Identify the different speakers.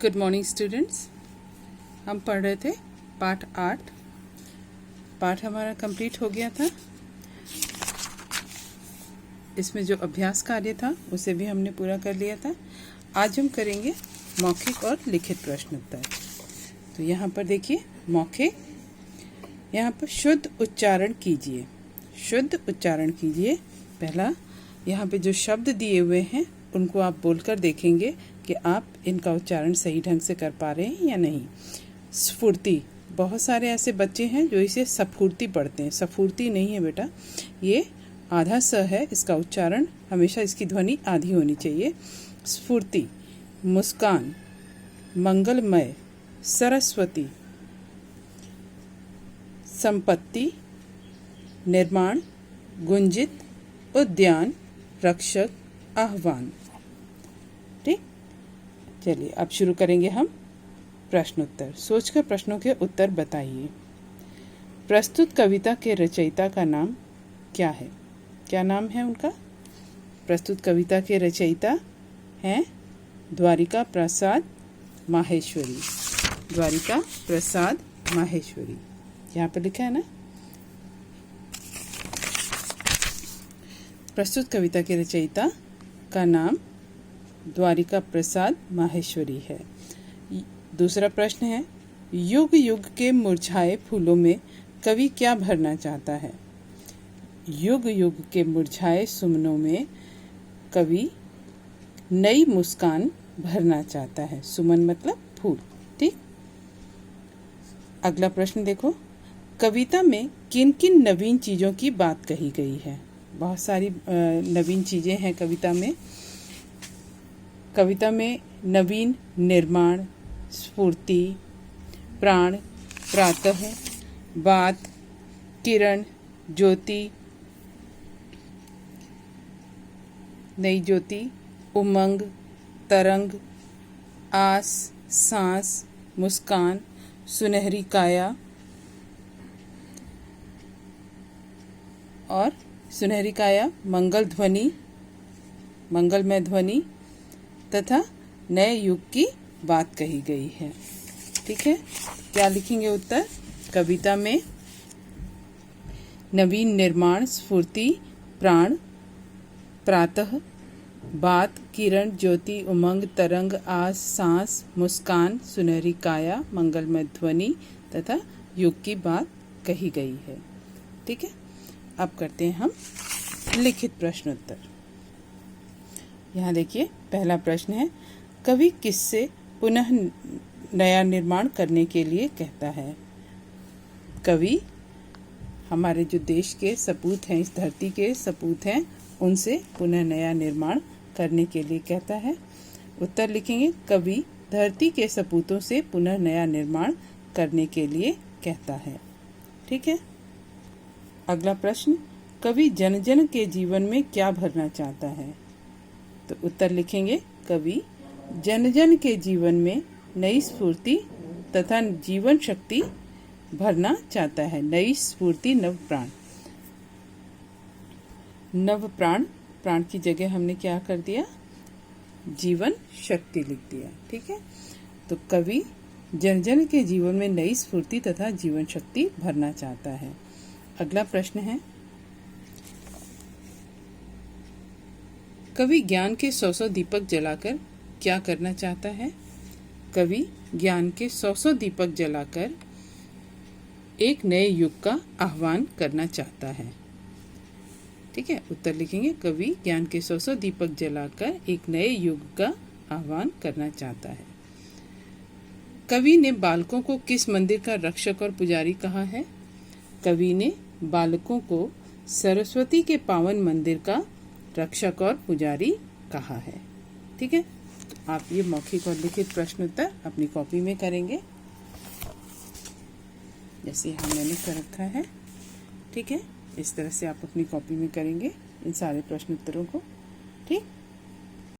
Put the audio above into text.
Speaker 1: Good morning students. हम पढ़ रहे थे पाठ 8। पाठ हमारा कंप्लीट हो गया था। इसमें जो अभ्यास कार्य था उसे भी हमने पूरा कर लिया था। आज हम करेंगे मौखिक और लिखित प्रश्न उत्तर। तो यहाँ पर देखिए मौखिक, यहाँ पर शुद्ध उच्चारण कीजिए। शुद्ध उच्चारण कीजिए। पहला यहाँ पे जो शब्द दिए हुए हैं उनको आप बोलकर देखेंगे कि आप इनका उच्चारण सही ढंग से कर पा रहे हैं या नहीं। स्फूर्ति, बहुत सारे ऐसे बच्चे हैं जो इसे सफूर्ती पढ़ते हैं। सफूर्ती नहीं है बेटा, ये आधा स है। इसका उच्चारण हमेशा, इसकी ध्वनि आधी होनी चाहिए। स्फूर्ति, मुस्कान, मंगलमय, सरस्वती, संपत्ति, निर्माण, गुंजित, उद्यान, रक्षक, आह्वान। ठीक, चलिए अब शुरू करेंगे हम प्रश्नोत्तर। सोचकर प्रश्नों के उत्तर बताइए। प्रस्तुत कविता के रचयिता का नाम क्या है? क्या नाम है उनका? प्रस्तुत कविता के रचयिता हैं द्वारिका प्रसाद माहेश्वरी। द्वारिका प्रसाद माहेश्वरी, यहाँ पर लिखा है ना। प्रस्तुत कविता के रचयिता का नाम द्वारिका प्रसाद माहेश्वरी है। दूसरा प्रश्न है, युग युग के मुरझाए फूलों में कवि क्या भरना चाहता है? युग युग के मुरझाए सुमनों में कवि नई मुस्कान भरना चाहता है। सुमन मतलब फूल। ठीक, अगला प्रश्न देखो, कविता में किन किन नवीन चीज़ों की बात कही गई है? बहुत सारी नवीन चीज़ें हैं कविता में। कविता में नवीन निर्माण, स्फूर्ति, प्राण, प्रातः, बात, किरण, ज्योति, नई ज्योति, उमंग, तरंग, आस, सांस, मुस्कान, सुनहरी काया और सुनहरी काया, मंगल ध्वनि, मंगलमय ध्वनि तथा नए युग की बात कही गई है। ठीक है, क्या लिखेंगे उत्तर? कविता में नवीन निर्माण, स्फूर्ति, प्राण, प्रातः, बात, किरण, ज्योति, उमंग, तरंग, आस, सांस, मुस्कान, सुनहरी काया, मंगलमय ध्वनि तथा युग की बात कही गई है। ठीक है, अब करते हैं हम लिखित प्रश्न उत्तर। यहाँ देखिए पहला प्रश्न है, कवि किससे पुनः नया निर्माण करने के लिए कहता है? कवि हमारे जो देश के सपूत हैं, इस धरती के सपूत हैं, उनसे पुनः नया निर्माण करने के लिए कहता है। उत्तर लिखेंगे, कवि धरती के सपूतों से पुनः नया निर्माण करने के लिए कहता है। ठीक है, अगला प्रश्न, कवि जन जन के जीवन में क्या भरना चाहता है? तो उत्तर लिखेंगे, कवि जन जन के जीवन में नई स्फूर्ति तथा जीवन शक्ति भरना चाहता है। नई स्फूर्ति, नव प्राण। नव प्राण, प्राण की जगह हमने क्या कर दिया? जीवन शक्ति लिख दिया। ठीक है, तो कवि जन जन के जीवन में नई स्फूर्ति तथा जीवन शक्ति भरना चाहता है। अगला प्रश्न है, कवि ज्ञान के 100 दीपक जलाकर क्या करना चाहता है? कवि ज्ञान के 100 दीपक जलाकर एक नए युग का आह्वान करना चाहता है। ठीक है, उत्तर लिखेंगे, कवि ज्ञान के 100 दीपक जलाकर एक नए युग का आह्वान करना चाहता है। कवि ने बालकों को किस मंदिर का रक्षक और पुजारी कहा है? कवि ने बालकों को सरस्वती के पावन मंदिर का रक्षक और पुजारी कहा है। ठीक है, तो आप ये मौखिक और लिखित प्रश्न उत्तर अपनी कॉपी में करेंगे जैसे मैंने कर रखा है। ठीक है, इस तरह से आप अपनी कॉपी में करेंगे इन सारे प्रश्न उत्तरों को। ठीक।